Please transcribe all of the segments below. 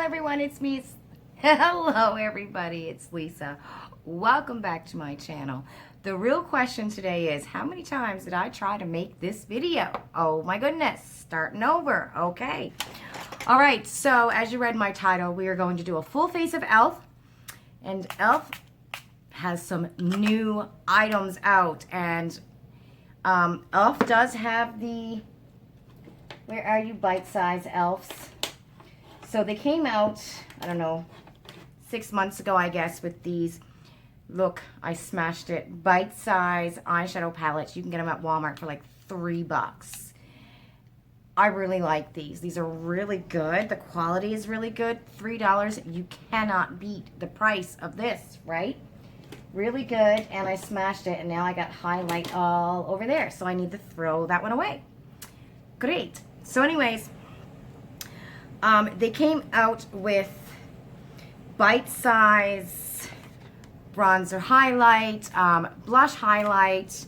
everyone, it's me. Hello everybody, it's Lisa. Welcome back to my channel. The real question today is, how many times did I try to make this video? Oh my goodness, starting over. Okay. All right, so as you read my title, we are going to do a full face of e.l.f. And e.l.f. has some new items out, and e.l.f. does have the, where are you, bite-size e.l.f.s? So they came out, I don't know, 6 months ago, I guess, with these, look, I smashed it, bite-size eyeshadow palettes. You can get them at Walmart for like $3. I really like these. These are really good. The quality is really good. $3, you cannot beat the price of this, right? Really good, and I smashed it, and now I got highlight all over there, so I need to throw that one away. Great. So anyways, they came out with bite-size bronzer highlight, blush highlight,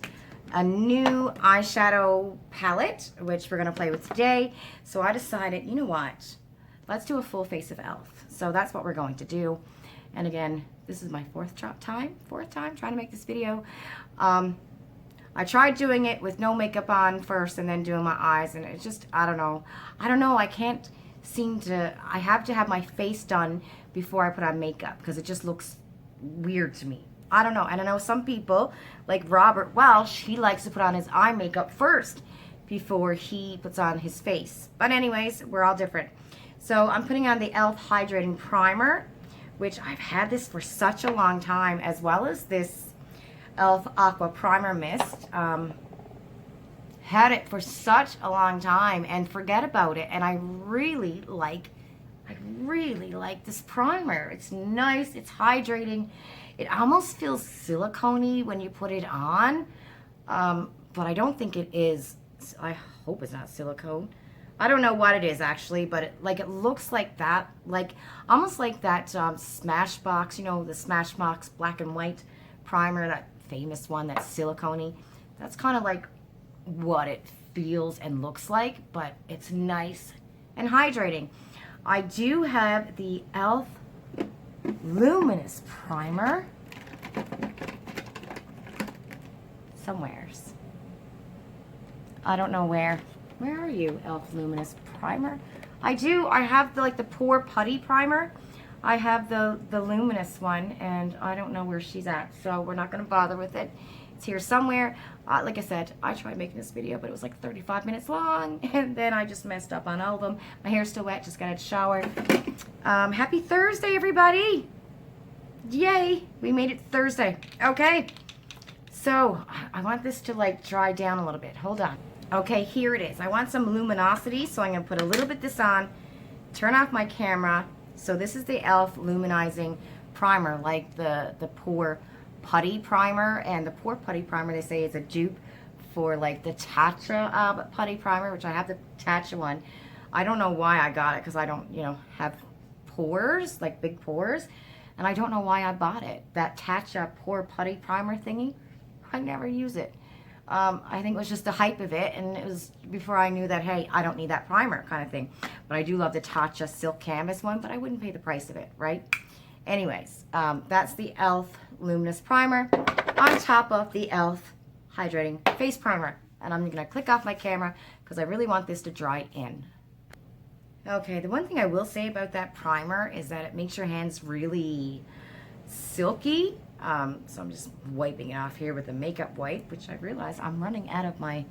a new eyeshadow palette, which we're going to play with today. So I decided, you know what? Let's do a full face of e.l.f. So that's what we're going to do. And again, this is my fourth time trying to make this video. I tried doing it with no makeup on first and then doing my eyes, and it's just, I don't know, I can't seem to, I have to have my face done before I put on makeup because it just looks weird to me. I don't know. And I know some people, like Robert Welsh, he likes to put on his eye makeup first before he puts on his face. But anyways, we're all different. So I'm putting on the e.l.f. Hydrating Primer, which I've had this for such a long time, as well as this e.l.f. Aqua Primer Mist. Had it for such a long time and forget about it, and I really like this primer. It's nice, it's hydrating. It almost feels silicone-y when you put it on, but I don't think it is. I hope it's not silicone. I don't know what it is actually, but it looks like that, like almost like that Smashbox, you know, the Smashbox black and white primer, that famous one that's silicone-y. That's kind of like what it feels and looks like, but it's nice and hydrating. I do have the e.l.f. Luminous Primer somewheres. I don't know where. Where are you, e.l.f. Luminous Primer? I have the Pore Putty Primer. I have the luminous one, and I don't know where she's at, so we're not going to bother with it. It's here somewhere. Like I said, I tried making this video, but it was like 35 minutes long, and then I just messed up on all of them. My hair's still wet, just got out of the shower. Happy Thursday, everybody! Yay! We made it Thursday. Okay, so I want this to like dry down a little bit. Hold on. Okay, here it is. I want some luminosity, so I'm going to put a little bit this on, turn off my camera. So this is the e.l.f. Luminizing Primer, like the Pore Putty Primer. And the Pore Putty Primer, they say, is a dupe for like the Tatcha Putty Primer, which I have the Tatcha one. I don't know why I got it, because I don't, you know, have pores, like big pores. And I don't know why I bought it. That Tatcha Pore Putty Primer thingy, I never use it. I think it was just the hype of it, and it was before I knew that, hey, I don't need that primer kind of thing. But I do love the Tatcha Silk Canvas one, but I wouldn't pay the price of it, right? Anyways, that's the e.l.f. Luminous Primer on top of the e.l.f. Hydrating Face Primer. And I'm going to click off my camera because I really want this to dry in. Okay, the one thing I will say about that primer is that it makes your hands really silky. So I'm just wiping it off here with a makeup wipe, which I realize I'm running out of my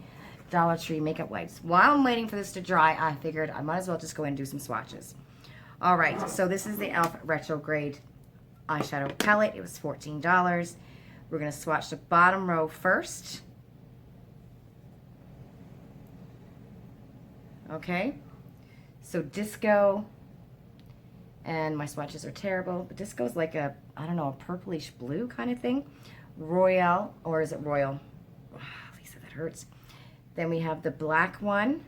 Dollar Tree makeup wipes. While I'm waiting for this to dry, I figured I might as well just go in and do some swatches. All right, so this is the e.l.f. Retrograde eyeshadow palette. It was $14. We're going to swatch the bottom row first. Okay, so Disco, and my swatches are terrible, but Disco's like a, I don't know, a purplish blue kind of thing. Royale, or is it Royal? Oh, Lisa, that hurts. Then we have the black one,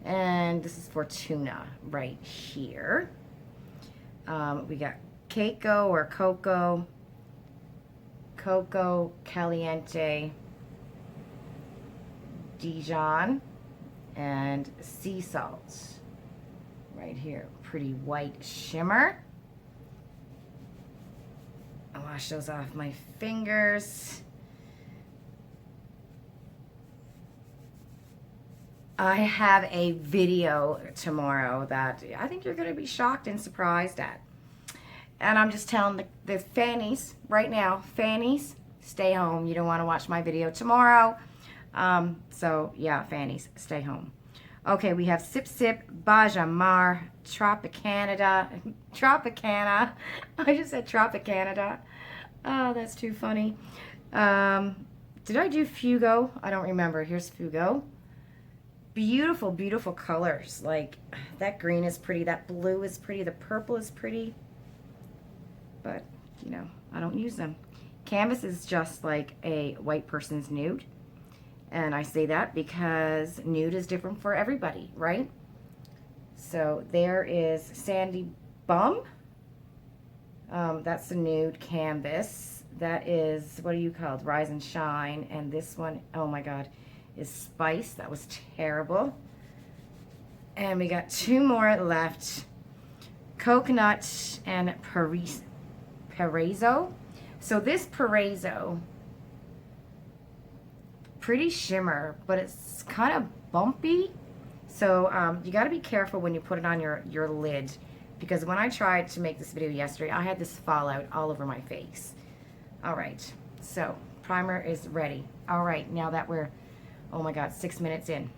and this is Fortuna right here. We got Keiko or Coco Caliente, Dijon, and Sea Salt. right here. Pretty white shimmer. I'll wash those off my fingers. I have a video tomorrow that I think you're going to be shocked and surprised at. And I'm just telling the fannies right now, fannies, stay home. You don't want to watch my video tomorrow. So yeah, fannies, stay home. Okay, we have Sip Sip, Bajamar, Tropicana. I just said Tropicana. Oh, that's too funny. Did I do Fugo? I don't remember. Here's Fugo. Beautiful, beautiful colors. Like, that green is pretty, that blue is pretty, the purple is pretty. But, you know, I don't use them. Canvas is just like a white person's nude. And I say that because nude is different for everybody, right? So there is Sandy Bum. That's the nude canvas. That is, what are you called? Rise and Shine. And this one, oh my God, is Spice. That was terrible. And we got two more left. Coconut and Paraiso. So this Paraiso, pretty shimmer, but it's kind of bumpy. So you got to be careful when you put it on your lid, because when I tried to make this video yesterday, I had this fallout all over my face. All right, so primer is ready. All right, now that we're, oh my God, 6 minutes in,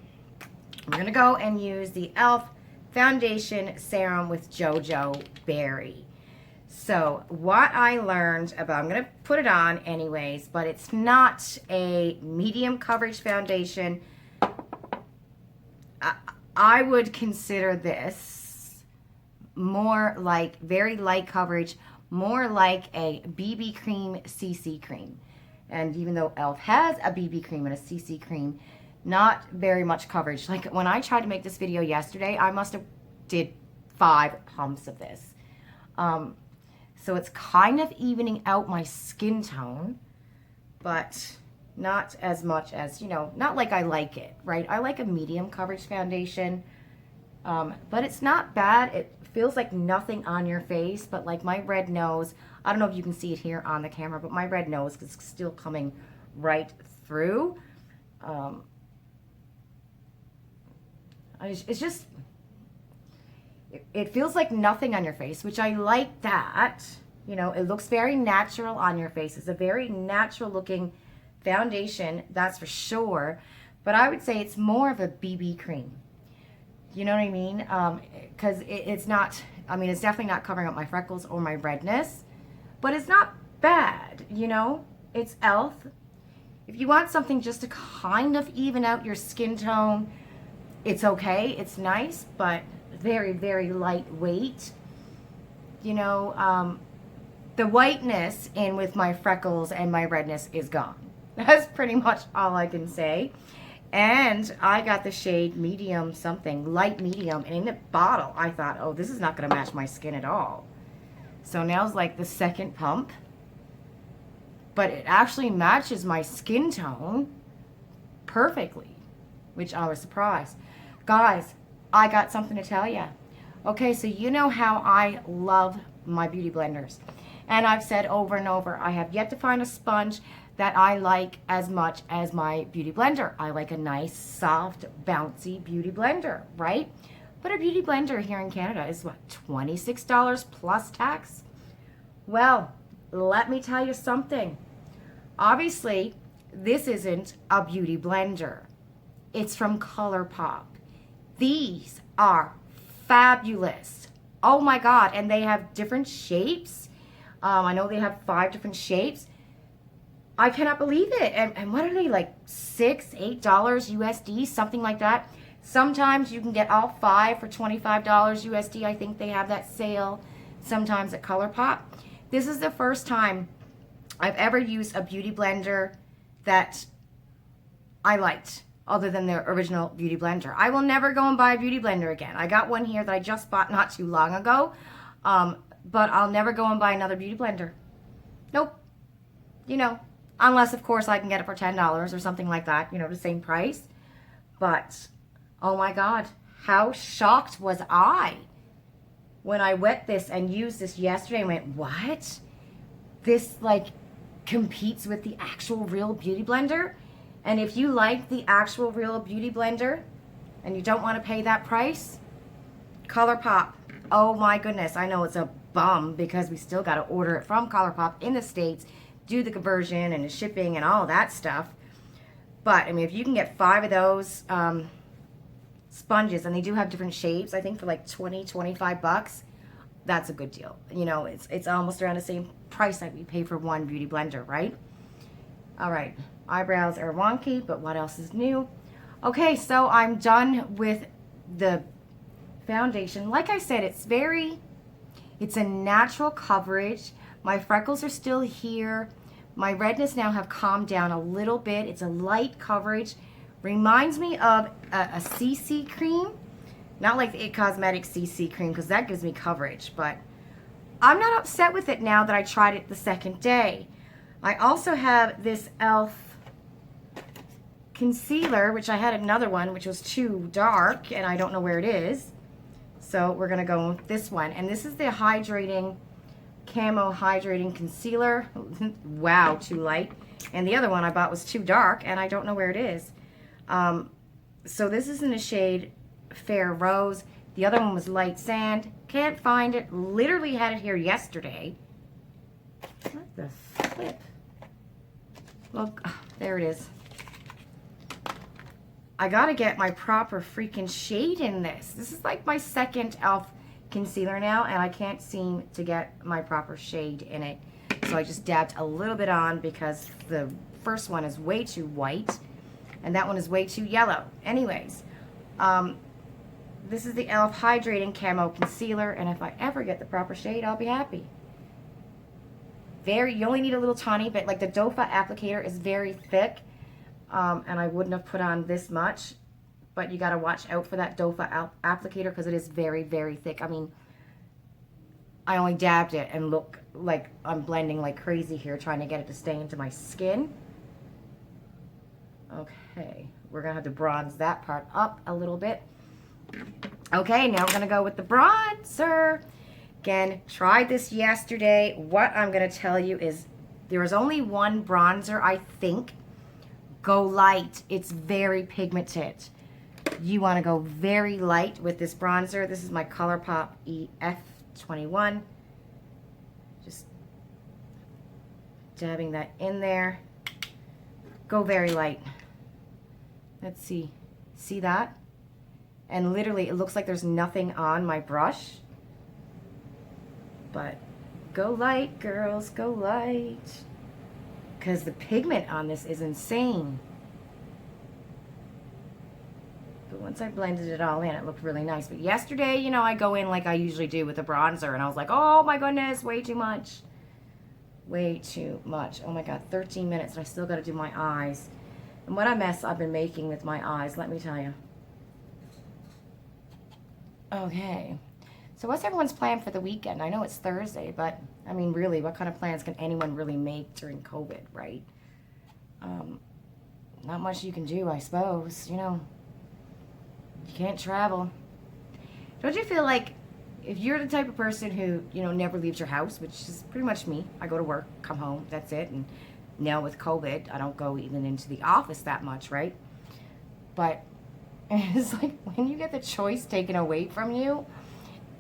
we're gonna go and use the e.l.f. Foundation Serum with Jojo Berry. So what I learned about, I'm gonna put it on anyways, but it's not a medium coverage foundation. I would consider this more like very light coverage, more like a BB cream CC cream. And even though e.l.f. has a BB cream and a CC cream, not very much coverage. Like when I tried to make this video yesterday, I must have did 5 pumps of this. So it's kind of evening out my skin tone, but not as much as, you know, not like I like it, right? I like a medium coverage foundation, but it's not bad. It feels like nothing on your face, but like my red nose, I don't know if you can see it here on the camera, but my red nose is still coming right through. It's just, it feels like nothing on your face, which I like that. You know, it looks very natural on your face. It's a very natural looking foundation, that's for sure. But I would say it's more of a BB cream. You know what I mean? Because it's not, I mean, it's definitely not covering up my freckles or my redness, but it's not bad, you know? It's e.l.f. If you want something just to kind of even out your skin tone, it's okay, it's nice, but very, very lightweight. You know, the whiteness in with my freckles and my redness is gone. That's pretty much all I can say. And I got the shade medium something, light medium, and in the bottle I thought, oh, this is not going to match my skin at all. So now's like the second pump, but it actually matches my skin tone perfectly, which I was surprised. Guys, I got something to tell you. Okay, so you know how I love my beauty blenders. And I've said over and over, I have yet to find a sponge that I like as much as my beauty blender. I like a nice, soft, bouncy beauty blender, right? But a beauty blender here in Canada is what, $26 plus tax? Well, let me tell you something. Obviously, this isn't a beauty blender. It's from ColourPop. These are fabulous. Oh my God, and they have different shapes. I know they have 5 different shapes. I cannot believe it. And what are they, like $6, $8 USD, something like that? Sometimes you can get all 5 for $25 USD. I think they have that sale sometimes at ColourPop. This is the first time I've ever used a beauty blender that I liked, other than the original beauty blender. I will never go and buy a beauty blender again. I got one here that I just bought not too long ago, but I'll never go and buy another beauty blender. Nope. You know, unless, of course, I can get it for $10 or something like that, you know, the same price. But, oh my God, how shocked was I when I wet this and used this yesterday? I went, what? This like competes with the actual real Beauty Blender? And if you like the actual real Beauty Blender and you don't want to pay that price, ColourPop. Oh my goodness, I know it's a bum because we still got to order it from ColourPop in the States, do the conversion and the shipping and all that stuff. But I mean, if you can get 5 of those sponges, and they do have different shapes, I think for like 20-25 bucks, that's a good deal. You know, it's almost around the same price that we pay for one Beauty Blender, right? All right, eyebrows are wonky, but what else is new? Okay, so I'm done with the foundation. Like I said, it's a natural coverage. My freckles are still here. My redness now have calmed down a little bit. It's a light coverage. Reminds me of a CC cream. Not like the It Cosmetics CC cream, because that gives me coverage. But I'm not upset with it now that I tried it the second day. I also have this e.l.f. concealer, which I had another one, which was too dark, and I don't know where it is. So we're going to go with this one. And this is the hydrating, camo hydrating concealer. Wow, too light. And the other one I bought was too dark, and I don't know where it is. So this is in the shade Fair Rose. The other one was Light Sand. Can't find it. Literally had it here yesterday. What the flip? Look, there it is. I gotta get my proper freaking shade in this. This is like my second e.l.f. concealer now, and I can't seem to get my proper shade in it. So I just dabbed a little bit on because the first one is way too white, and that one is way too yellow. Anyways, this is the e.l.f. Hydrating Camo Concealer, and if I ever get the proper shade, I'll be happy. You only need a little tiny bit. Like the doe foot applicator is very thick, and I wouldn't have put on this much, but you got to watch out for that doe foot applicator because it is very, very thick. I mean, I only dabbed it and look like I'm blending like crazy here trying to get it to stay into my skin. Okay, we're going to have to bronze that part up a little bit. Okay, now we're going to go with the bronzer. Again, tried this yesterday. What I'm going to tell you is there is only one bronzer, I think. Go light. It's very pigmented. You want to go very light with this bronzer. This is my ColourPop EF21. Just dabbing that in there. Go very light. Let's see. See that? And literally, it looks like there's nothing on my brush. But go light, girls, go light. Because the pigment on this is insane. But once I blended it all in, it looked really nice. But yesterday, you know, I go in like I usually do with a bronzer. And I was like, oh my goodness, way too much. Way too much. Oh my God, 13 minutes and I still got to do my eyes. And what a mess I've been making with my eyes, let me tell you. Okay. So what's everyone's plan for the weekend? I know it's Thursday, but I mean, really, what kind of plans can anyone really make during COVID, right? Not much you can do, I suppose. You know, you can't travel. Don't you feel like if you're the type of person who, you know, never leaves your house, which is pretty much me. I go to work, come home, that's it. And now with COVID, I don't go even into the office that much, right? But it's like when you get the choice taken away from you,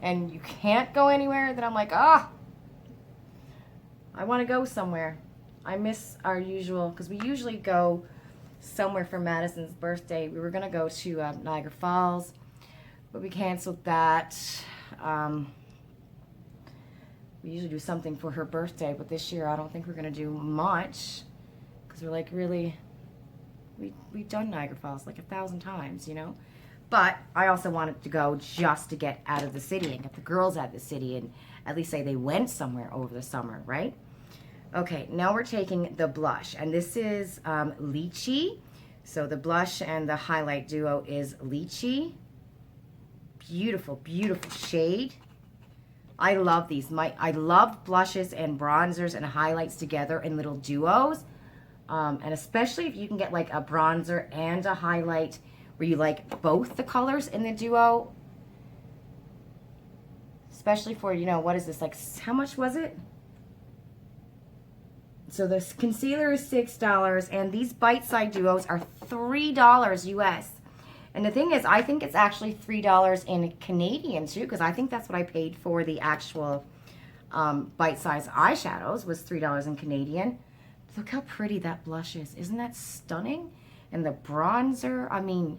and you can't go anywhere, then I'm like, I want to go somewhere. I miss our usual, because we usually go somewhere for Madison's birthday. We were going to go to Niagara Falls, but we canceled that. We usually do something for her birthday, but this year I don't think we're going to do much, because we're like, really, we've done Niagara Falls like 1,000 times, you know? But I also wanted to go just to get out of the city and get the girls out of the city and at least say they went somewhere over the summer, right? Okay, now we're taking the blush. And this is Lychee. So the blush and the highlight duo is Lychee. Beautiful, beautiful shade. I love these. I love blushes and bronzers and highlights together in little duos. And especially if you can get like a bronzer and a highlight where you like both the colors in the duo. Especially for, you know, what is this, like, how much was it? So this concealer is $6, and these bite-size duos are $3 US. And the thing is, I think it's actually $3 in Canadian too, because I think that's what I paid for the actual bite-size eyeshadows, was $3 in Canadian. Look how pretty that blush is. Isn't that stunning? And the bronzer, I mean,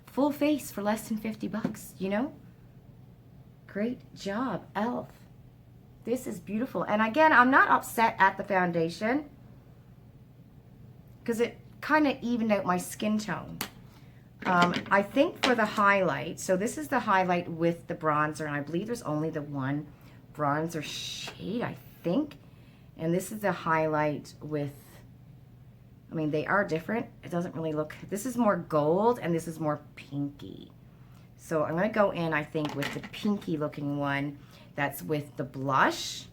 full face for less than 50 bucks, you know? Great job, e.l.f. This is beautiful. And again, I'm not upset at the foundation because it kind of evened out my skin tone. I think for the highlight, so this is the highlight with the bronzer, and I believe there's only the one bronzer shade, I think. And this is the highlight with, I mean, they are different. It doesn't really look, this is more gold and this is more pinky. So I'm going to go in, I think, with the pinky looking one. That's with the blush.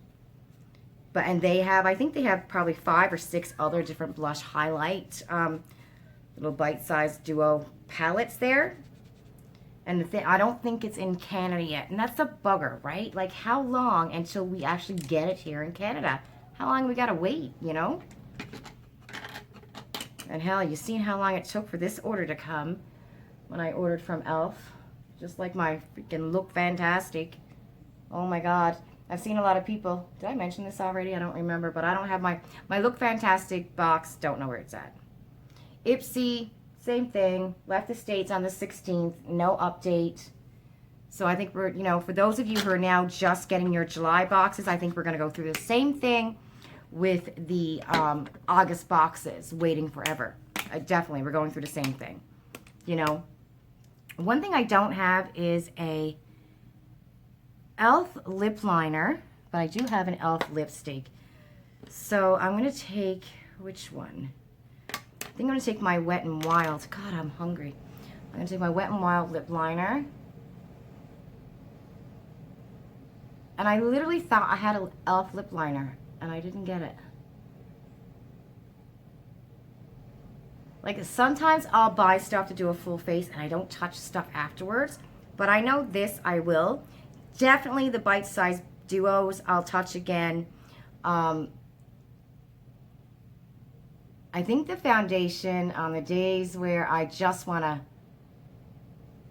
And they have, I think they have probably 5 or 6 other different blush highlight little bite-sized duo palettes there. And the thing, I don't think it's in Canada yet. And that's a bugger, right? Like, how long until we actually get it here in Canada? How long we got to wait, you know? And hell, you seen how long it took for this order to come when I ordered from e.l.f. Just like my freaking Look Fantastic. Oh my God. I've seen a lot of people. Did I mention this already? I don't remember, but I don't have my Look Fantastic box. Don't know where it's at. Ipsy, same thing. Left the States on the 16th. No update. So I think we're, you know, for those of you who are now just getting your July boxes, I think we're going to go through the same thing with the August boxes, waiting forever. Definitely, we're going through the same thing. You know, one thing I don't have is a e.l.f. lip liner, but I do have an e.l.f. lipstick. So I'm going to take, which one? I think I'm going to take my Wet n Wild. God, I'm hungry. I'm going to take my Wet n Wild lip liner. And I literally thought I had an e.l.f. lip liner, and I didn't get it. Like, sometimes I'll buy stuff to do a full face, and I don't touch stuff afterwards. But I know this I will. Definitely the bite-sized duos I'll touch again. I think the foundation on the days where I just want to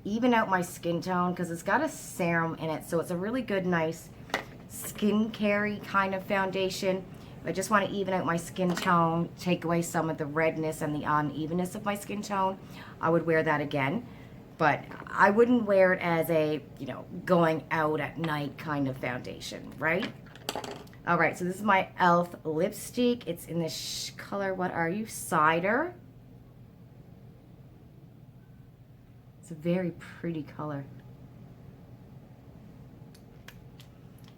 even out my skin tone, because it's got a serum in it, so it's a really good, nice skincare kind of foundation. I just want to even out my skin tone, take away some of the redness and the unevenness of my skin tone. I would wear that again. But I wouldn't wear it as a, you know, going out at night kind of foundation, right? All right, so this is my e.l.f. lipstick. It's in this color, what are you? Cider. It's a very pretty color.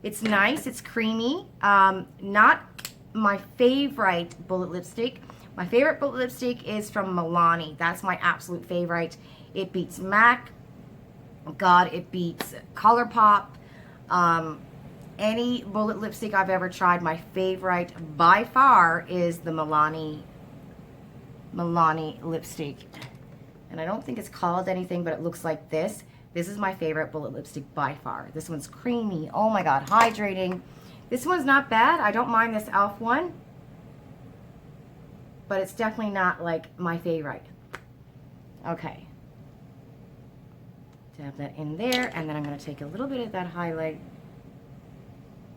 It's nice, it's creamy. Not my favorite bullet lipstick. My favorite bullet lipstick is from Milani. That's my absolute favorite. It beats MAC. God, it beats ColourPop. Any bullet lipstick I've ever tried, my favorite by far is the Milani lipstick. And I don't think it's called anything, but it looks like this. This is my favorite bullet lipstick by far. This one's creamy. Oh my God, hydrating. This one's not bad. I don't mind this e.l.f. one. But it's definitely not like my favorite. Okay. Dab that in there, and then I'm going to take a little bit of that highlight,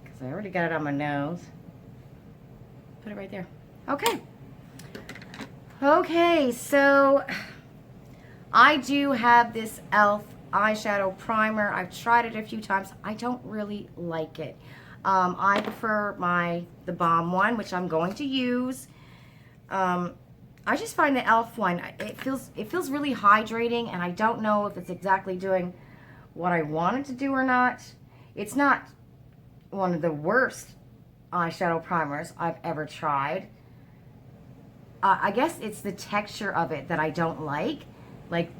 because I already got it on my nose. Put it right there. Okay. Okay, so I do have this e.l.f. eyeshadow primer. I've tried it a few times. I don't really like it. I prefer the Balm one, which I'm going to use. I just find the e.l.f. one, it feels really hydrating, and I don't know if it's exactly doing what I want it to do or not. It's not one of the worst eyeshadow primers I've ever tried. I guess it's the texture of it that I don't like. Like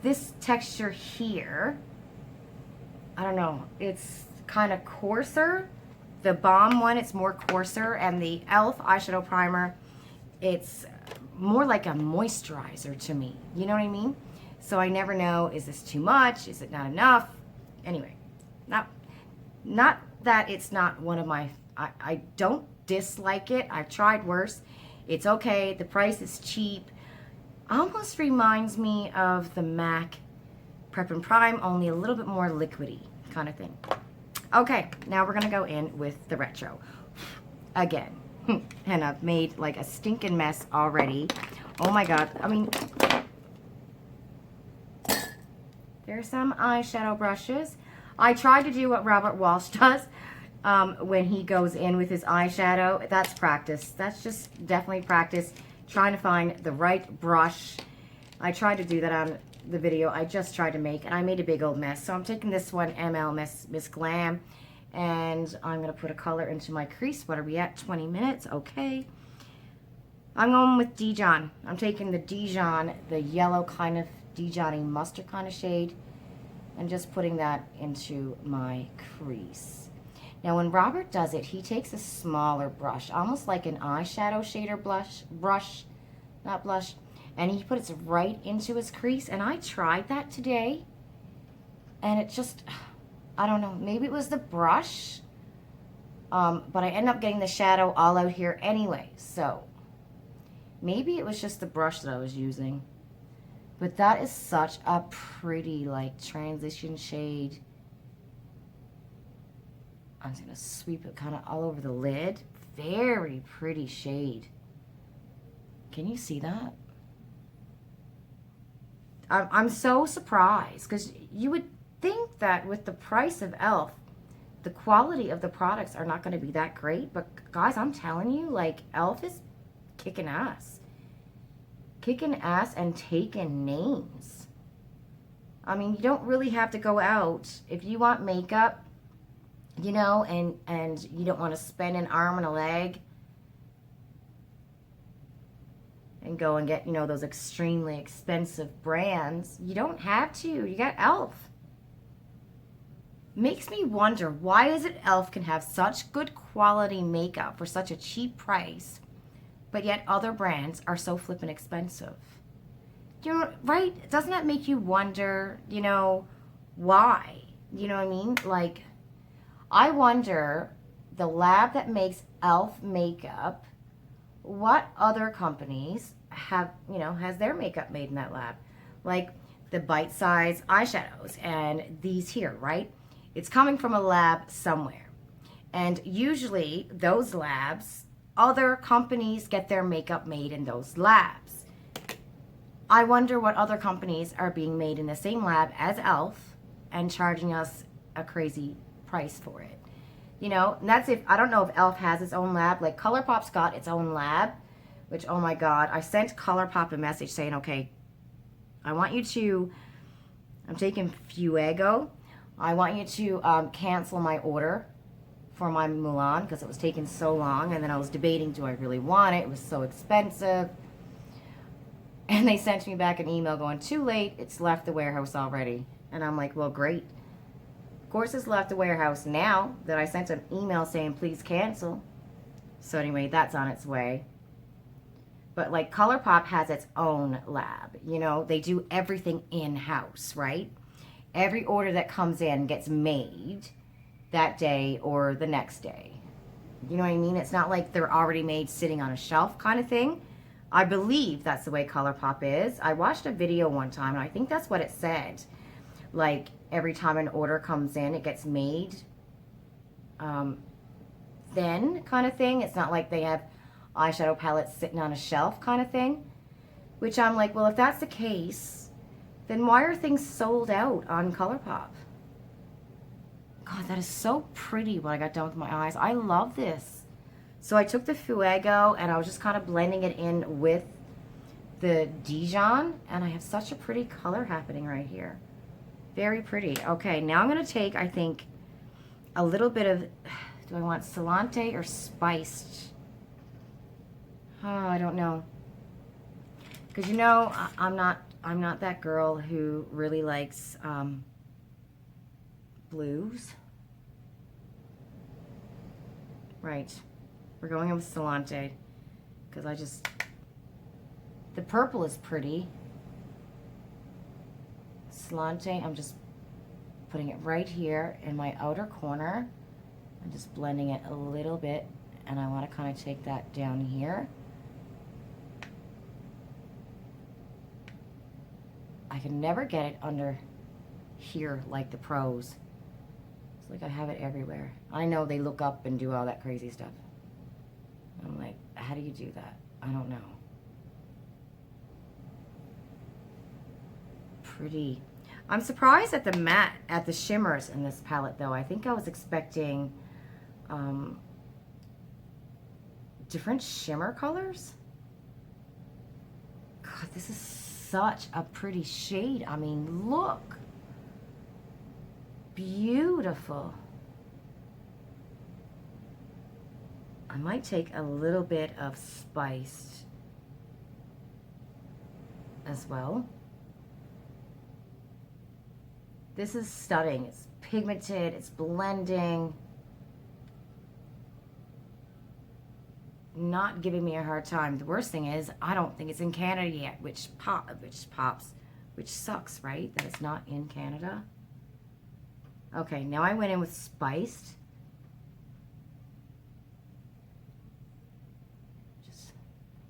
this texture here, I don't know, it's kind of coarser. The Balm one, it's more coarser, and the e.l.f. eyeshadow primer, it's more like a moisturizer to me. You know what I mean? So I never know, is this too much? Is it not enough? Anyway, not that it's not one of my, I don't dislike it. I've tried worse. It's okay. The price is cheap. Almost reminds me of the MAC Prep and Prime, only a little bit more liquidy kind of thing. Okay, now we're going to go in with the retro. Again. And I've made like a stinking mess already. Oh my god. I mean, there's some eyeshadow brushes. I tried to do what Robert Walsh does when he goes in with his eyeshadow. That's practice. That's just definitely practice. Trying to find the right brush. I tried to do that on the video I just tried to make, and I made a big old mess. So I'm taking this one, ML Miss Glam, and I'm going to put a color into my crease. What are we at? 20 minutes. Okay. I'm going with Dijon. I'm taking the Dijon, the yellow kind of Dijon-y mustard kind of shade, and just putting that into my crease. Now when Robert does it, he takes a smaller brush, almost like an eyeshadow shader brush, not blush, and he puts it right into his crease. And I tried that today, and it just, I don't know, maybe it was the brush, but I ended up getting the shadow all out here anyway, so maybe it was just the brush that I was using. But that is such a pretty, like, transition shade. I'm just going to sweep it kind of all over the lid. Very pretty shade. Can you see that? I'm so surprised, because you would think that with the price of e.l.f., the quality of the products are not going to be that great. But guys, I'm telling you, like, e.l.f. is kicking ass. Kicking ass and taking names. I mean, you don't really have to go out. If you want makeup, you know, and you don't want to spend an arm and a leg and go and get, you know, those extremely expensive brands, you don't have to. You got e.l.f. Makes me wonder, why is it e.l.f. can have such good quality makeup for such a cheap price, but yet other brands are so flippin' expensive? You know, right? Doesn't that make you wonder, you know, why? You know what I mean? Like, I wonder, the lab that makes e.l.f. makeup, what other companies have, you know, has their makeup made in that lab? Like the Bite Size eyeshadows and these here, right? It's coming from a lab somewhere. And usually those labs, other companies get their makeup made in those labs. I wonder what other companies are being made in the same lab as e.l.f. and charging us a crazy price for it. You know, and that's if, I don't know if e.l.f. has its own lab. Like ColourPop's got its own lab, which, oh my God, I sent ColourPop a message saying, okay, I want you to, I'm taking Fuego. I want you to cancel my order for my Mulan because it was taking so long. And then I was debating, do I really want it? It was so expensive. And they sent me back an email going, too late, it's left the warehouse already. And I'm like, well, great. Of course it's left the warehouse now that I sent an email saying, please cancel. So anyway, that's on its way. But like ColourPop has its own lab. You know, they do everything in-house, right? Every order that comes in gets made that day or the next day. You know what I mean? It's not like they're already made sitting on a shelf kind of thing. I believe that's the way ColourPop is. I watched a video one time, and I think that's what it said. Like, every time an order comes in, it gets made then kind of thing. It's not like they have eyeshadow palettes sitting on a shelf kind of thing. Which I'm like, well, if that's the case, then why are things sold out on ColourPop? God, that is so pretty what I got done with my eyes. I love this. So I took the Fuego and I was just kind of blending it in with the Dijon, and I have such a pretty color happening right here. Very pretty. Okay, now I'm going to take, I think, a little bit of, do I want Cilantro or spiced? Oh, I don't know. Because, you know, I'm not that girl who really likes blues. Right. We're going in with Cilantro because The purple is pretty. Slante, I'm just putting it right here in my outer corner. I'm just blending it a little bit, and I want to kind of take that down here. I can never get it under here like the pros. It's like I have it everywhere. I know they look up and do all that crazy stuff. I'm like, how do you do that? I don't know. Pretty. I'm surprised at the matte, at the shimmers in this palette though. I think I was expecting different shimmer colors. God, this is such a pretty shade. I mean, look. Beautiful. I might take a little bit of Spiced as well. This is stunning. It's pigmented, it's blending. Not giving me a hard time. The worst thing is, I don't think it's in Canada yet, which sucks, right? That it's not in Canada. Okay, now I went in with Spiced. Just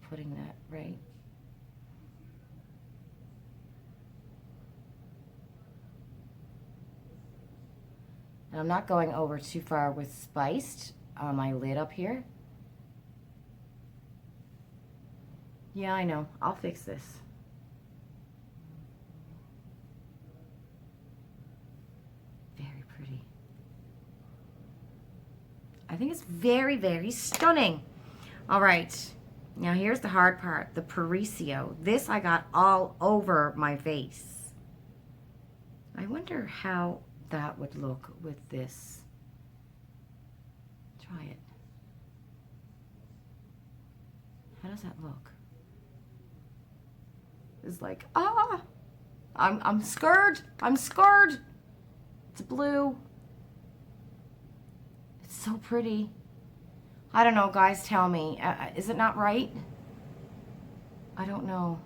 putting that right. And I'm not going over too far with Spiced on my lid up here. Yeah, I know. I'll fix this. Very pretty. I think it's very, very stunning. All right. Now here's the hard part. The Paraiso. This I got all over my face. I wonder how that would look with this. Try it. How does that look? It's like, ah, I'm scared. I'm scared. It's blue. It's so pretty. I don't know, guys, tell me. Is it not right? I don't know.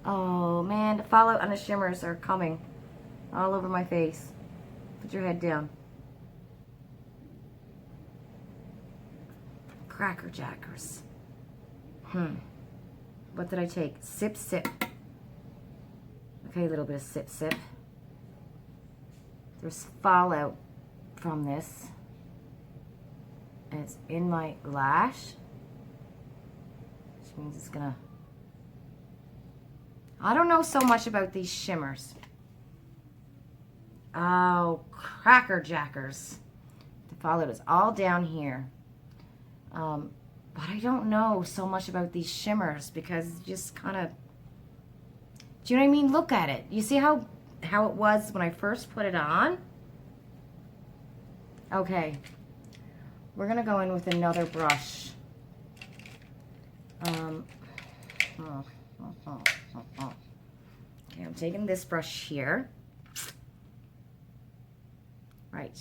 Oh, man, the fallout and the shimmers are coming all over my face. Put your head down. Cracker Jackers. What did I take? Sip, sip. Okay, a little bit of sip, sip. There's fallout from this. And it's in my lash. Which means it's gonna... I don't know so much about these shimmers. Oh, Cracker Jackers. The fallout is all down here. But I don't know so much about these shimmers because just kind of, do you know what I mean? Look at it. You see how it was when I first put it on? Okay. We're going to go in with another brush. Okay, I'm taking this brush here. Right.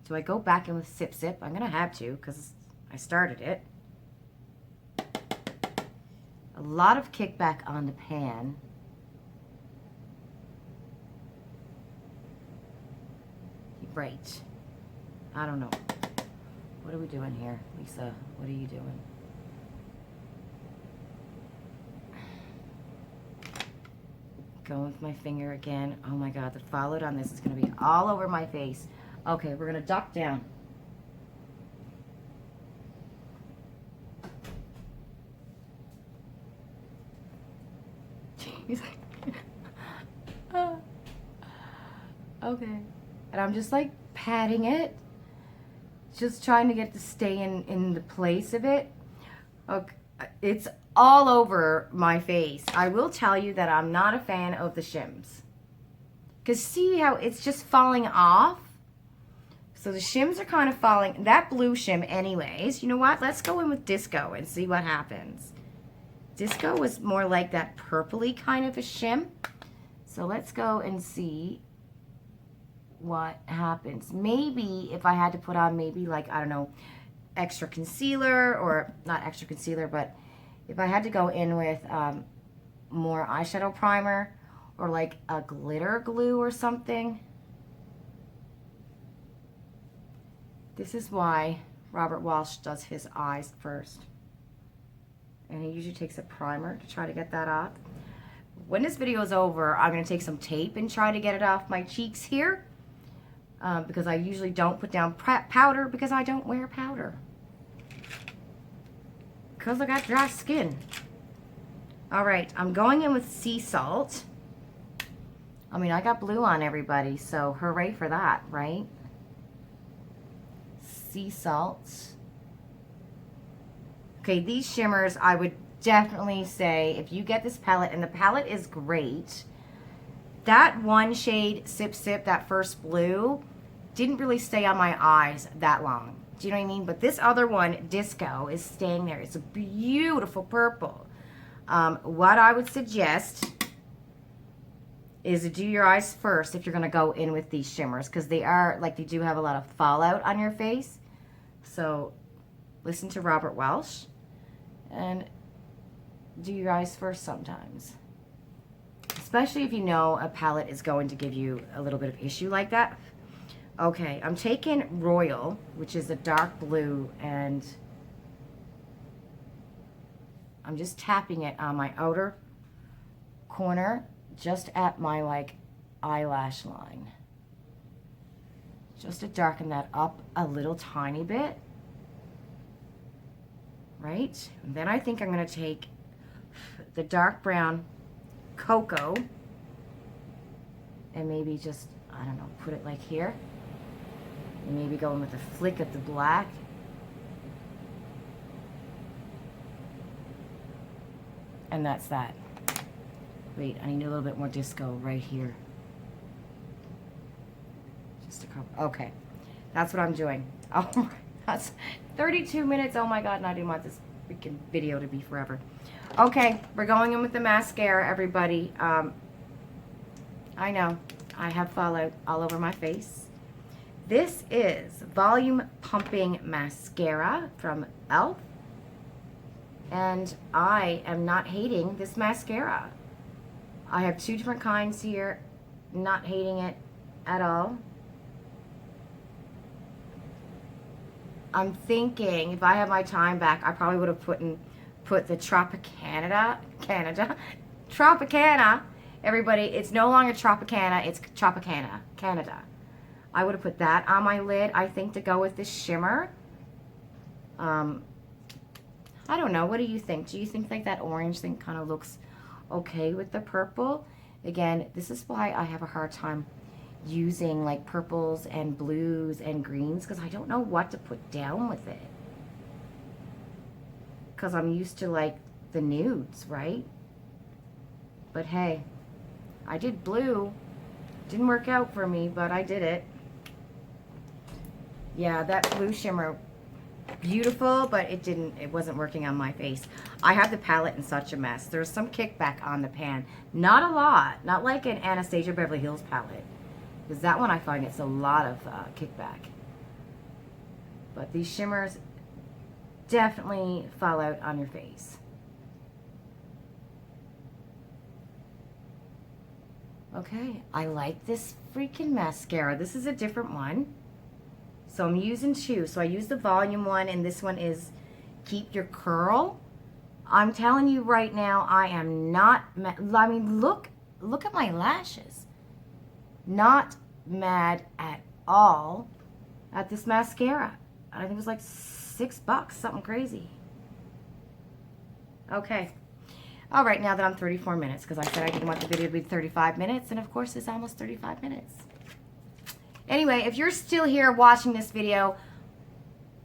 Do I go back in with Sip Sip? I'm going to have to because I started it. A lot of kickback on the pan. Right. I don't know. What are we doing here, Lisa? What are you doing? Going with my finger again. Oh my God, the fallout on this is going to be all over my face. Okay, we're going to duck down. Okay. And I'm just like patting it. Just trying to get to stay in the place of it. Okay. It's all over my face. I will tell you that I'm not a fan of the shims. Because see how it's just falling off? So the shims are kind of falling. That blue shim anyways. You know what? Let's go in with Disco and see what happens. Disco was more like that purpley kind of a shim. So let's go and see what happens. Maybe if I had to put on maybe like, I don't know, extra concealer, or not extra concealer, but if I had to go in with more eyeshadow primer or like a glitter glue or something. This is why Robert Walsh does his eyes first. And he usually takes a primer to try to get that off. When this video is over, I'm going to take some tape and try to get it off my cheeks here. Because I usually don't put down powder because I don't wear powder. Because I got dry skin. Alright, I'm going in with sea salt. I mean, I got blue on everybody, so hooray for that, right? Sea salt. Okay, these shimmers, I would definitely say, if you get this palette, and the palette is great, that one shade, Sip Sip, that first blue, didn't really stay on my eyes that long. Do you know what I mean? But this other one, Disco, is staying there. It's a beautiful purple. What I would suggest is to do your eyes first if you're going to go in with these shimmers, because they are, like, they do have a lot of fallout on your face. So listen to Robert Welsh and do your eyes first sometimes. Especially if you know a palette is going to give you a little bit of issue like that. Okay, I'm taking Royal, which is a dark blue, and I'm just tapping it on my outer corner, just at my, like, eyelash line. Just to darken that up a little tiny bit. Right? And then I think I'm going to take the dark brown Cocoa and maybe just, I don't know, put it like here. And maybe go in with a flick of the black. And that's that. Wait, I need a little bit more Disco right here. Just a couple. Okay. That's what I'm doing. Oh, that's 32 minutes. Oh my God, and I didn't want this freaking video to be forever. Okay, we're going in with the mascara, everybody. I know, I have fallout all over my face. This is Volume Pumping Mascara from e.l.f. And I am not hating this mascara. I have two different kinds here. Not hating it at all. I'm thinking if I had my time back, I probably would have put the Tropicana. Everybody, it's no longer Tropicana, it's Tropicana, Canada. I would have put that on my lid, I think, to go with this shimmer. I don't know. What do you think? Do you think like that orange thing kind of looks okay with the purple? Again, this is why I have a hard time using like purples and blues and greens, because I don't know what to put down with it. Because I'm used to like the nudes, right? But hey, I did blue. Didn't work out for me, but I did it. Yeah, that blue shimmer, beautiful, but it wasn't working on my face. I have the palette in such a mess. There's some kickback on the pan. Not a lot. Not like an Anastasia Beverly Hills palette. Because that one I find it's a lot of kickback. But these shimmers definitely fall out on your face. Okay, I like this freaking mascara. This is a different one. So I'm using two. So I use the volume one, and this one is Keep Your Curl. I'm telling you right now, I am not, I mean, look at my lashes. Not mad at all at this mascara. I think it was like $6, something crazy. Okay. All right, now that I'm 34 minutes, because I said I didn't want the video to be 35 minutes, and of course it's almost 35 minutes. Anyway, if you're still here watching this video,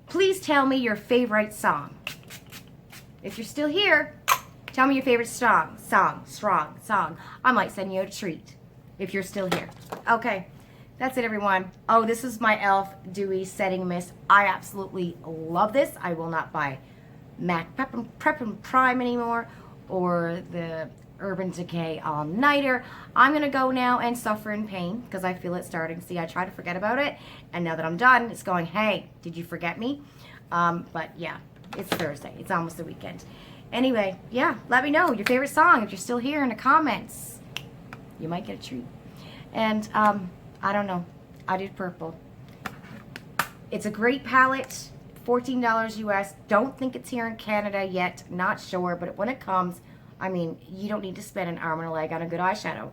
please tell me your favorite song. If you're still here, tell me your favorite song. I might send you a treat if you're still here. Okay, that's it, everyone. Oh, this is my e.l.f. Dewy Setting Mist. I absolutely love this. I will not buy MAC Prep and Prime anymore, or the Urban Decay All Nighter. I'm gonna go now and suffer in pain because I feel it starting. See, I try to forget about it, and now that I'm done, it's going, hey, did you forget me? But yeah, it's Thursday. It's almost the weekend. Anyway, yeah, let me know your favorite song if you're still here in the comments. You might get a treat. And I don't know. I did purple. It's a great palette. $14 US. Don't think it's here in Canada yet. Not sure, but when it comes, I mean, you don't need to spend an arm and a leg on a good eyeshadow.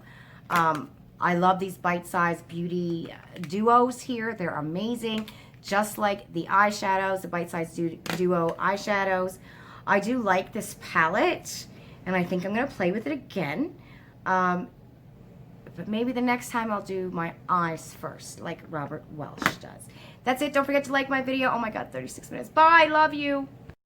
I love these bite-sized beauty duos here. They're amazing. Just like the eyeshadows, the bite-sized duo eyeshadows. I do like this palette, and I think I'm going to play with it again. But maybe the next time I'll do my eyes first, like Robert Welsh does. That's it. Don't forget to like my video. Oh my God, 36 minutes. Bye. Love you.